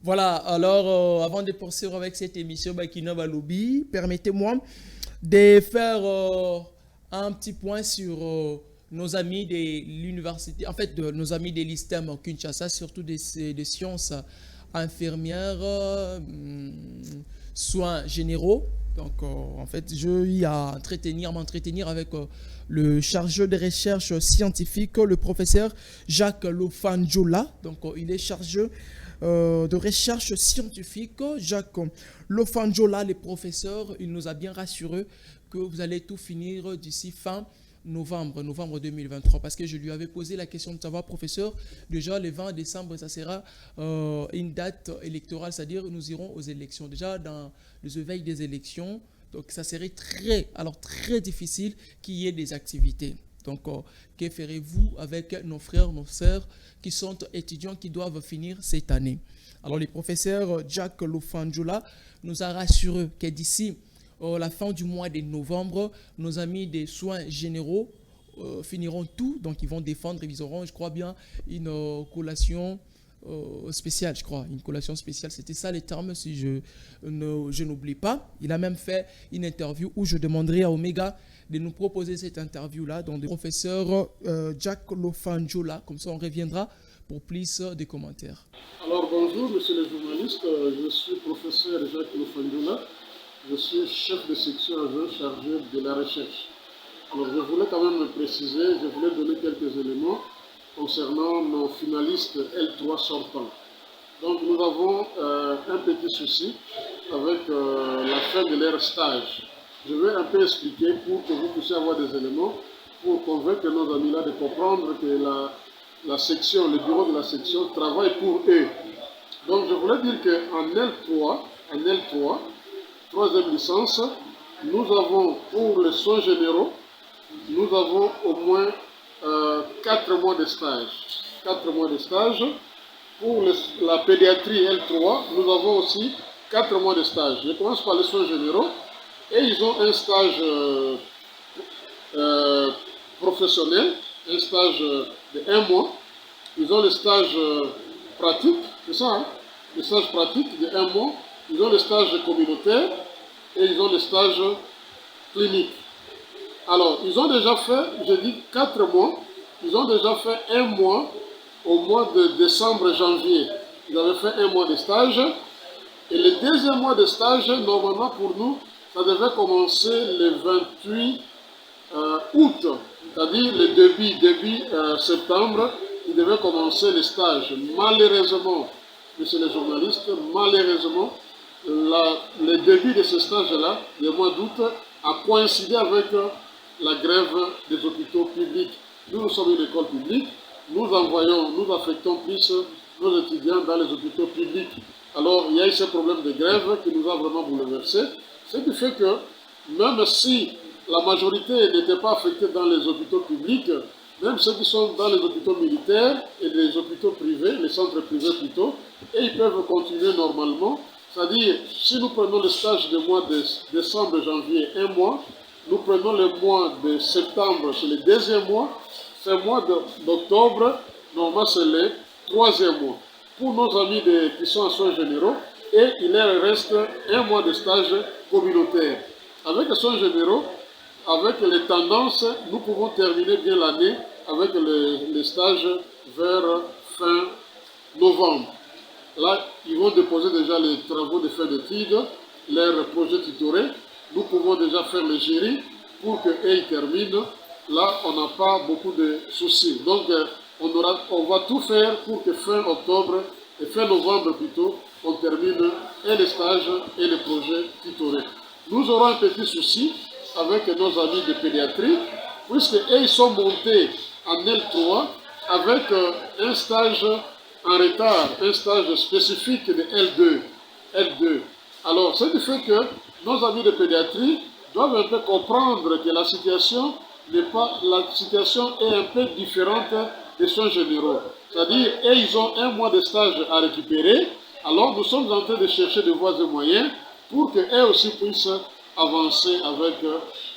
Voilà, alors avant de poursuivre avec cette émission Bakina Balobi, permettez-moi de faire un petit point sur nos amis de l'université, en fait de nos amis de l'ISTEM au Kinshasa, surtout des sciences infirmières, soins généraux. Donc en fait, je y à m'entretenir avec le chargeur de recherche scientifique, le professeur Jacques Lofanjola. Donc il est chargé de recherche scientifique. Jacques Lofanjola, le professeur, il nous a bien rassuré que vous allez tout finir d'ici fin novembre 2023, parce que je lui avais posé la question de savoir, professeur, déjà le 20 décembre, ça sera une date électorale, c'est-à-dire nous irons aux élections. Déjà dans les éveils des élections, donc ça serait très difficile qu'il y ait des activités. Donc, que ferez-vous avec nos frères, nos sœurs qui sont étudiants qui doivent finir cette année? Alors, le professeur Jack Lofanjola nous a rassuré que d'ici la fin du mois de novembre, nos amis des soins généraux finiront tout. Donc, ils vont défendre, ils auront, je crois bien, une collation spéciale, je crois. Une collation spéciale, c'était ça les termes, si je n'oublie pas. Il a même fait une interview où je demanderai à Omega de nous proposer cette interview-là, donc le professeur Jack Lofanjola. Comme ça, on reviendra pour plus de commentaires. Alors bonjour, monsieur le journaliste, je suis professeur Jacques Lofanjola, je suis chef de section adjoint chargé de la recherche. Alors je voulais quand même me préciser, je voulais donner quelques éléments concernant nos finalistes L3 sortants. Donc nous avons un petit souci avec la fin de leur stage. Je vais un peu expliquer pour que vous puissiez avoir des éléments pour convaincre nos amis là de comprendre que la section, le bureau de la section travaille pour eux. Donc je voulais dire qu'en L3, troisième licence, nous avons pour les soins généraux, nous avons au moins 4 mois de stage. 4 mois de stage. Pour la pédiatrie L3, nous avons aussi 4 mois de stage. Je commence par les soins généraux et ils ont un stage professionnel, un stage de 1 mois. Ils ont le stage pratique, c'est ça, hein? Le stage pratique de 1 mois. Ils ont le stage communautaire et ils ont le stage clinique. Alors, ils ont déjà fait, je dis 4 mois, ils ont déjà fait 1 mois au mois de décembre-janvier. Ils avaient fait 1 mois de stage. Et le deuxième mois de stage, normalement pour nous, ça devait commencer le 28 août, c'est-à-dire le début septembre, il devait commencer le stage. Malheureusement, monsieur le journaliste, malheureusement, le début de ce stage-là, le mois d'août, a coïncidé avec la grève des hôpitaux publics. Nous sommes une école publique, nous affectons plus nos étudiants dans les hôpitaux publics. Alors, il y a eu ce problème de grève qui nous a vraiment bouleversés. Ce qui fait que, même si la majorité n'était pas affectée dans les hôpitaux publics, même ceux qui sont dans les hôpitaux militaires et les hôpitaux privés, les centres privés plutôt, et ils peuvent continuer normalement. C'est-à-dire, si nous prenons le stage du mois de décembre, janvier, 1 mois, nous prenons le mois de septembre, c'est le deuxième mois, ce mois d'octobre, normalement c'est le troisième mois. Pour nos amis qui sont en soins généraux, et il leur reste 1 mois de stage communautaire. Avec les soins généraux, avec les tendances, nous pouvons terminer bien l'année avec les stages vers fin novembre. Là, ils vont déposer déjà les travaux de fin d'études, leurs projets tutorés. Nous pouvons déjà faire le jury pour qu'ils terminent. Là, on n'a pas beaucoup de soucis. Donc, on va tout faire pour que fin octobre et fin novembre plutôt, on termine et les stages et les projets tutorés. Nous aurons un petit souci avec nos amis de pédiatrie, puisque ils sont montés en L3 avec un stage en retard, un stage spécifique de L2. Alors, ce qui fait que nos amis de pédiatrie doivent un peu comprendre que la situation est un peu différente des soins généraux. C'est-à-dire, ils ont 1 mois de stage à récupérer, alors nous sommes en train de chercher des voies et moyens pour qu'eux aussi puissent avancer avec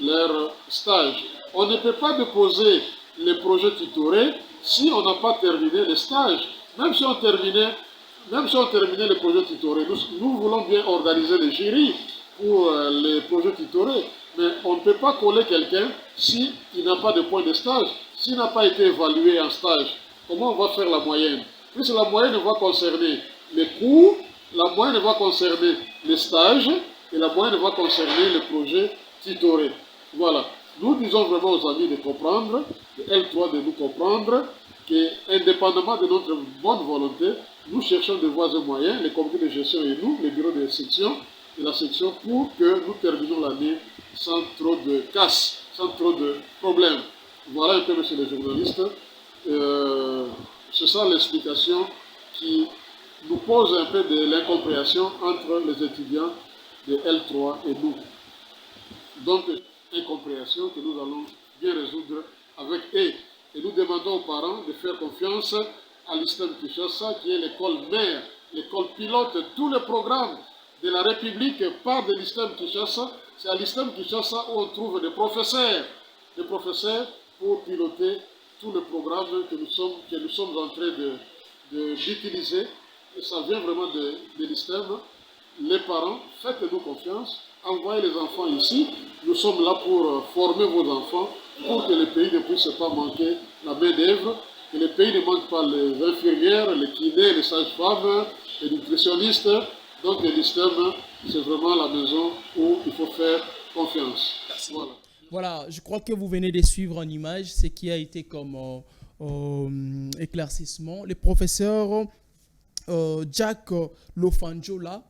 leur stage. On ne peut pas déposer les projets tutorés si on n'a pas terminé le stage. Même si on terminait même si on terminait les projets tutorés, nous voulons bien organiser les jurys pour les projets tutorés, mais on ne peut pas coller quelqu'un s'il n'a pas de point de stage, s'il n'a pas été évalué en stage. Comment on va faire la moyenne? Puisque la moyenne va concerner les cours, la moyenne va concerner les stages et la moyenne va concerner les projets tutorés. Voilà. Nous disons vraiment aux amis de comprendre, de L3 de nous comprendre, qu'indépendamment de notre bonne volonté, nous cherchons des voies et moyens, les comités de gestion et nous, les bureaux de section et la section, pour que nous terminons l'année sans trop de casse, sans trop de problèmes. Voilà un peu, monsieur les journalistes. C'est ça l'explication qui nous pose un peu de l'incompréhension entre les étudiants de L3 et nous. Donc, incompréhension que nous allons bien résoudre avec eux. Et nous demandons aux parents de faire confiance à l'ISTEM Kinshasa, qui est l'école mère, l'école pilote. Tous les programmes de la République partent de l'ISTEM Kinshasa. C'est à l'ISTEM Kinshasa où on trouve des professeurs pour piloter tous les programmes que nous sommes en train d'utiliser. Et ça vient vraiment de l'ISTEM. Les parents, faites-nous confiance. Envoyez les enfants ici. Nous sommes là pour former vos enfants, pour que le pays ne puisse pas manquer la main-d'œuvre, que le pays ne manque pas les infirmières, les kinés, les sages-femmes, les nutritionnistes. Donc le système, c'est vraiment la maison où il faut faire confiance. Voilà. Voilà, je crois que vous venez de suivre en image ce qui a été comme éclaircissement. Le professeur Jack Lofanjola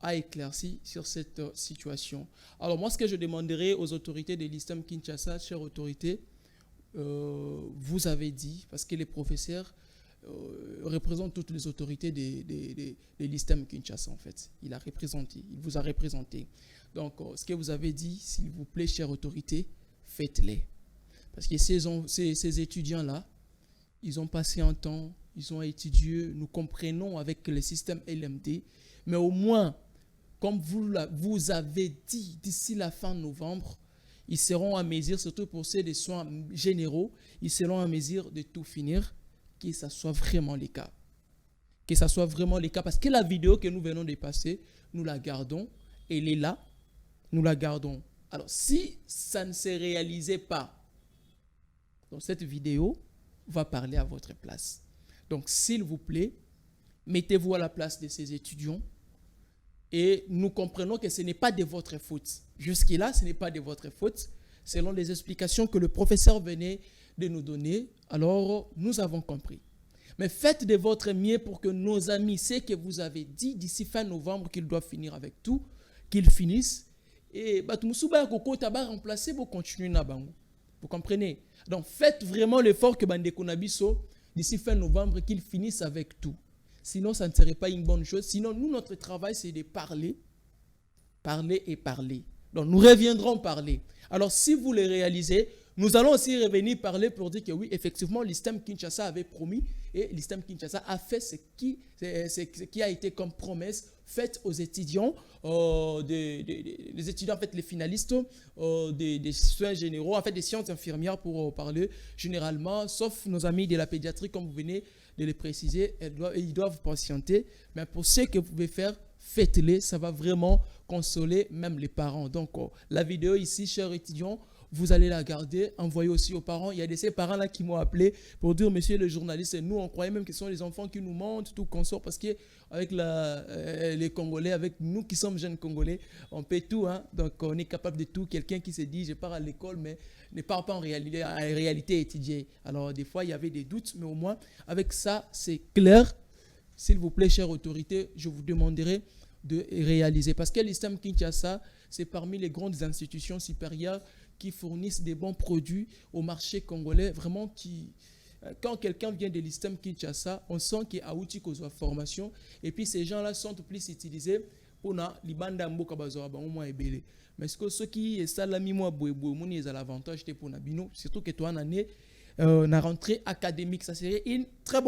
a éclairci sur cette situation. Alors moi, ce que je demanderai aux autorités de l'ISTEM Kinshasa, chères autorités, vous avez dit, parce que les professeurs représentent toutes les autorités de l'ISTEM Kinshasa en fait. Il vous a représenté. Donc, ce que vous avez dit, s'il vous plaît, chères autorités, faites-les. Parce que ces étudiants-là, ils ont passé un temps, ils ont étudié, nous comprenons avec le système LMD, mais au moins, comme vous avez dit, d'ici la fin novembre, ils seront à mesure, surtout pour ceux des soins généraux, ils seront à mesure de tout finir, que ça soit vraiment le cas. Que ça soit vraiment le cas, parce que la vidéo que nous venons de passer, nous la gardons, elle est là, nous la gardons. Alors, si ça ne se réalisait pas, donc cette vidéo va parler à votre place. Donc, s'il vous plaît, mettez-vous à la place de ces étudiants et nous comprenons que ce n'est pas de votre faute. Jusque-là, ce n'est pas de votre faute. Selon les explications que le professeur venait de nous donner, alors nous avons compris. Mais faites de votre mieux pour que nos amis, ce que vous avez dit d'ici fin novembre qu'ils doivent finir avec tout, qu'ils finissent. Et va remplacer pour continuer na bango. Vous comprenez? Donc faites vraiment l'effort que Bandeko Nabiso, d'ici fin novembre, qu'ils finissent avec tout. Sinon, ça ne serait pas une bonne chose. Sinon, nous, notre travail, c'est de parler, parler et parler. Donc, nous reviendrons parler. Alors, si vous le réalisez, nous allons aussi revenir parler pour dire que oui, effectivement, l'ISTEM Kinshasa avait promis et l'ISTEM Kinshasa a fait ce qui a été comme promesse faite aux étudiants, les étudiants, en fait, les finalistes des soins généraux, en fait, des sciences infirmières pour parler généralement, sauf nos amis de la pédiatrie, comme vous venez de les préciser, ils doivent patienter. Mais pour ce que vous pouvez faire, faites-les, ça va vraiment consoler même les parents. Donc, la vidéo ici, chers étudiants, vous allez la garder, envoyer aussi aux parents. Il y a de ces parents-là qui m'ont appelé pour dire, monsieur le journaliste, nous, on croyait même que ce sont les enfants qui nous mentent, tout qu'on sort, parce qu'avec les Congolais, avec nous qui sommes jeunes Congolais, on peut tout. Hein? Donc, on est capable de tout. Quelqu'un qui se dit, je pars à l'école, mais ne part pas en réalité étudier. Alors, des fois, il y avait des doutes, mais au moins, avec ça, c'est clair. S'il vous plaît, chère autorité, je vous demanderai de réaliser. Parce que l'ISTEM Kinshasa, c'est parmi les grandes institutions supérieures qui fournissent des bons produits au marché congolais. Vraiment, quand quelqu'un vient de l'ISTEM Kinshasa, on sent qu'il y a outil qu'on soit formation. Et puis, ces gens-là sont plus utilisés pour les bandes d'amboka bazoa au moins ebele. Mais ce qui est ça, l'ami moi, boui, ils ont l'avantage pour Nabino. Surtout que toi, en année, la rentrée académique, ça serait une très bonne